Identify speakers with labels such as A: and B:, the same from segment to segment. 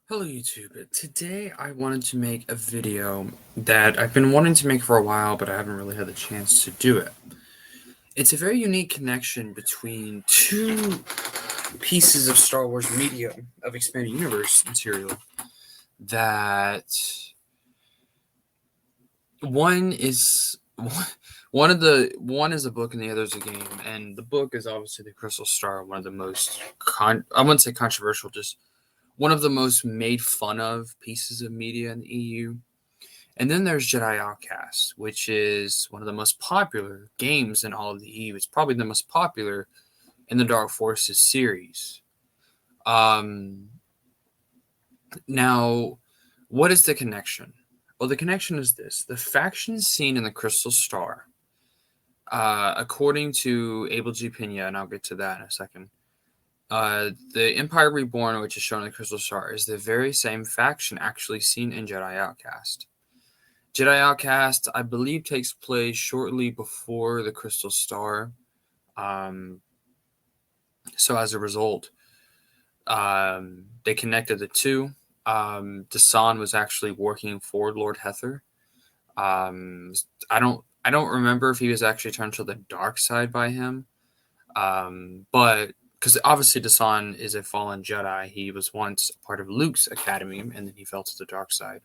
A: Hello YouTube. Today I wanted to make a video that I've been wanting to make for a while, but I haven't really had the chance to do it. It's a very unique connection between two pieces of Star Wars media of expanded universe material that one is one is a book and the other is a game, and the book is obviously the Crystal Star, one of the most I wouldn't say controversial, just one of the most made fun of pieces of media in the EU. And then there's Jedi Outcast, which is one of the most popular games in all of the EU. It's probably the most popular in the Dark Forces series. Um, Now, what is the connection? Well, the connection is this: the factions seen in the Crystal Star, according to Abel G. Pena, and I'll get to that in a second. The Empire Reborn, which is shown in the Crystal Star, is the very same faction actually seen in Jedi Outcast. Jedi Outcast, I believe, takes place shortly before the Crystal Star. Um, so as a result, they connected the two. Dasan was actually working for Lord Hether. I don't remember if he was actually turned to the dark side by him. But because obviously Dasan is a fallen Jedi, he was once a part of Luke's academy, and then he fell to the dark side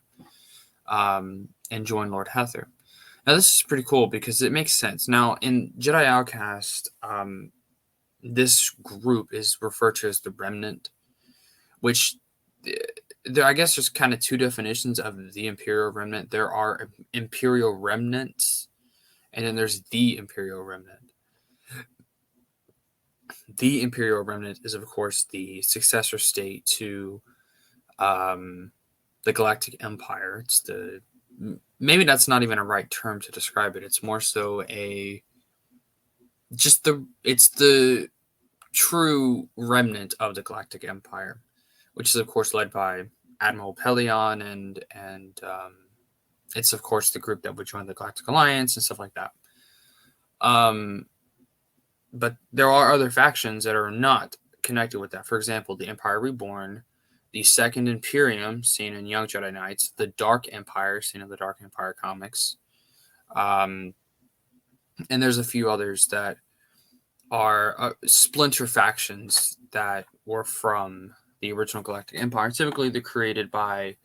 A: and joined Lord Hether. Now this is pretty cool because it makes sense. Now in Jedi Outcast, this group is referred to as the Remnant, which I guess there's kind of two definitions of the Imperial Remnant. There are Imperial Remnants, and then there's the Imperial Remnant. The Imperial Remnant is, of course, the successor state to the Galactic Empire. It's the maybe that's not even a right term to describe it. It's more so it's the true remnant of the Galactic Empire, which is of course led by Admiral Pelion, and it's of course the group that would join the Galactic Alliance and stuff like that. But there are other factions that are not connected with that. For example, the Empire Reborn, the Second Imperium, seen in Young Jedi Knights, the Dark Empire, seen in the Dark Empire comics, and there's a few others that are splinter factions that were from the original Galactic Empire. Typically, they're created by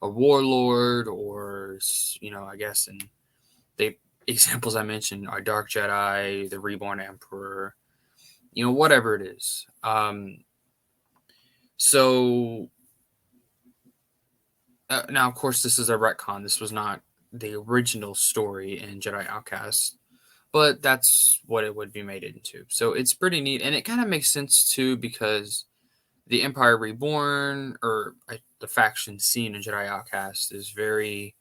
A: a warlord, or I guess, and they examples I mentioned are Dark Jedi, the Reborn Emperor, whatever it is. So now, of course, this is a retcon. This was not the original story in Jedi Outcast, but that's what it would be made into. So it's pretty neat, and it kind of makes sense too because the Empire Reborn, or the faction seen in Jedi Outcast, is very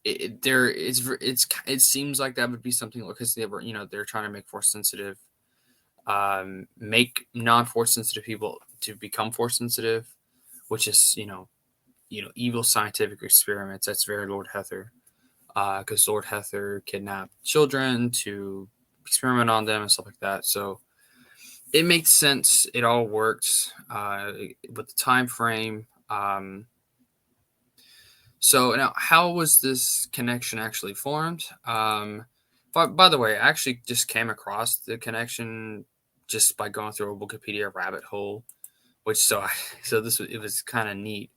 A: it seems like that would be something because they're trying to make force sensitive, make non-force sensitive people to become force sensitive, which is evil scientific experiments. That's very Lord Hether, because Lord Hether kidnapped children to experiment on them and stuff like that. So it makes sense. It all works with the time frame. So now, how was this connection actually formed? By the way, I actually just came across the connection just by going through a Wikipedia rabbit hole, which it was kind of neat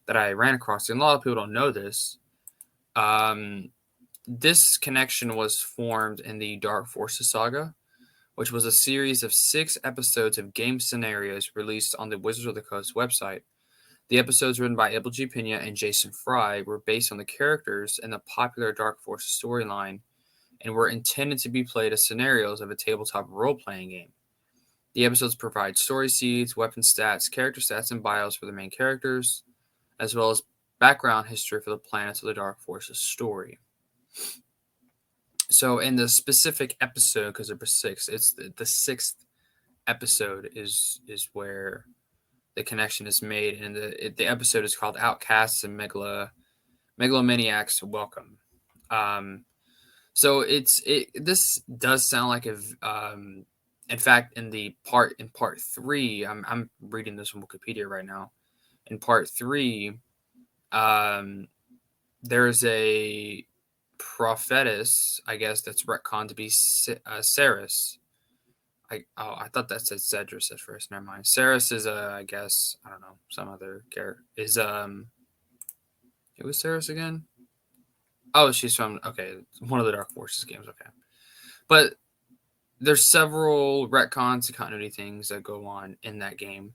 A: that I ran across it. And a lot of people don't know this. This connection was formed in the Dark Forces saga, which was a series of 6 episodes of game scenarios released on the Wizards of the Coast website. The episodes written by Abel G. Pena and Jason Fry were based on the characters in the popular Dark Forces storyline and were intended to be played as scenarios of a tabletop role-playing game. The episodes provide story seeds, weapon stats, character stats, and bios for the main characters, as well as background history for the planets of the Dark Forces story. So in the specific episode, because there were 6, it's the 6th episode is where the connection is made, and the episode is called Outcasts and Megalomaniacs Welcome. So this does sound like In fact, in part 3, I'm reading this on Wikipedia right now. In part 3, um, there's a prophetess, I guess, that's retconned to be Saris. I thought that said Cedrus at first. Never mind. Saris is I guess, I don't know, some other character. Who was Saris again? Oh, she's from, okay, one of the Dark Forces games. Okay, but there's several retcons and continuity things that go on in that game,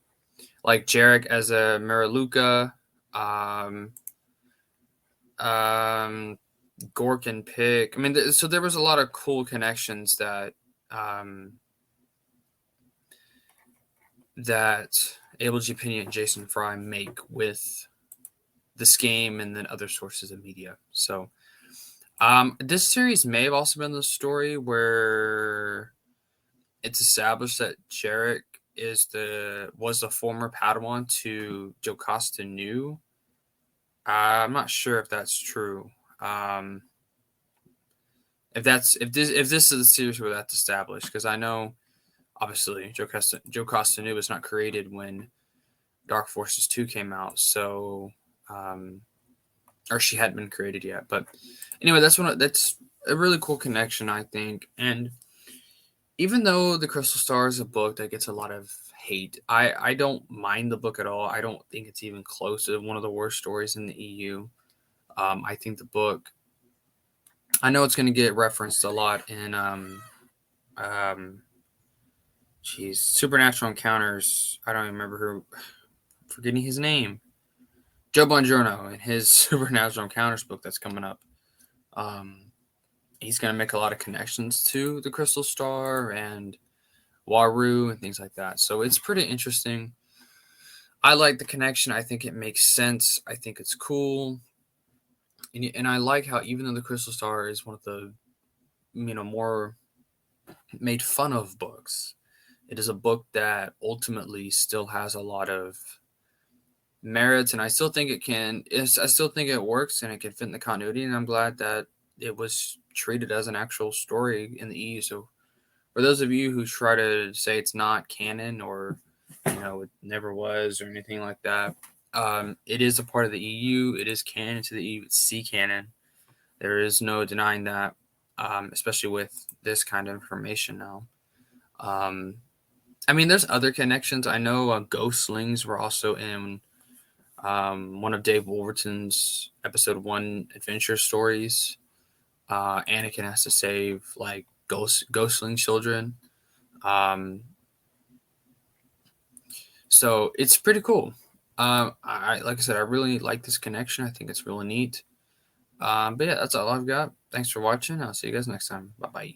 A: like Jarek as a Mariluka, um, um, Gork and Pick. I mean, so there was a lot of cool connections that um, that Abel G. Penny and Jason Fry make with this game and then other sources of media. So this series may have also been the story where it's established that Jarek was the former Padawan to Jocasta Nu. I'm not sure if that's true. If this is the series where that's established, because I know obviously Jocasta Nu was not created when Dark Forces 2 came out, so or she hadn't been created yet. But anyway, that's a really cool connection, I think. And even though The Crystal Star is a book that gets a lot of hate, I don't mind the book at all. I don't think it's even close to one of the worst stories in the EU. I think the book, I know it's going to get referenced a lot in Supernatural Encounters. I don't even remember forgetting his name. Joe Bongiorno in his Supernatural Encounters book that's coming up. He's going to make a lot of connections to the Crystal Star and Waru and things like that. So it's pretty interesting. I like the connection. I think it makes sense. I think it's cool. And I like how, even though the Crystal Star is one of the more made fun of books, it is a book that ultimately still has a lot of merits, and I still think it works and it can fit in the continuity, and I'm glad that it was treated as an actual story in the EU. So for those of you who try to say it's not canon, or it never was or anything like that, it is a part of the EU. It is canon to the EU. It's sea canon. There is no denying that, especially with this kind of information now. I mean, there's other connections. I know Ghostlings were also in one of Dave Wolverton's episode 1 adventure stories. Anakin has to save like ghostling children. So it's pretty cool. Like I said, I really like this connection. I think it's really neat. But yeah, that's all I've got. Thanks for watching. I'll see you guys next time. Bye bye.